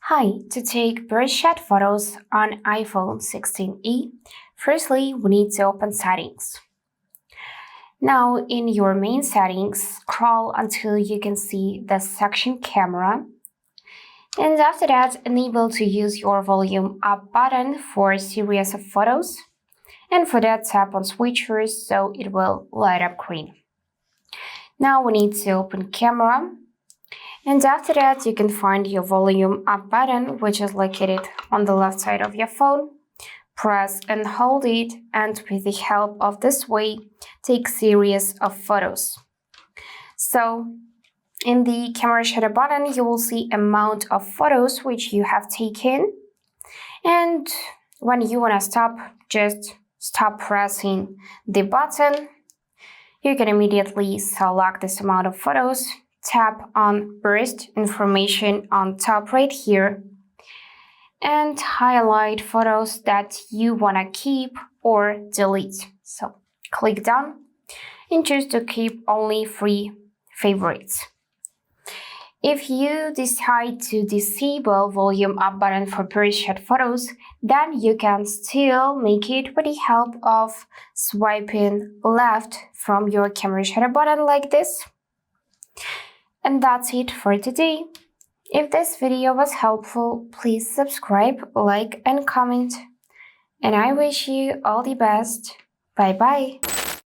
Hi, to take birdshot photos on iPhone 16e, firstly we need to open Settings. Now in your main settings, scroll until you can see the section Camera. And after that, enable to use your volume up button for a series of photos. And for that, tap on switchers so it will light up green. Now we need to open Camera. And after that, you can find your volume up button, which is located on the left side of your phone. Press and hold it, and with the help of this way, take series of photos. So, in the camera shutter button, you will see amount of photos which you have taken. And when you want to stop, just stop pressing the button. You can immediately select this amount of photos. Tap on Burst information on top right here and highlight photos that you want to keep or delete. So click done and choose to keep only 3 favorites. If you decide to disable volume up button for birdshot photos, then you can still make it with the help of swiping left from your camera shutter button like this. And that's it for today. If this video was helpful, please subscribe, like, and comment. And I wish you all the best. Bye bye.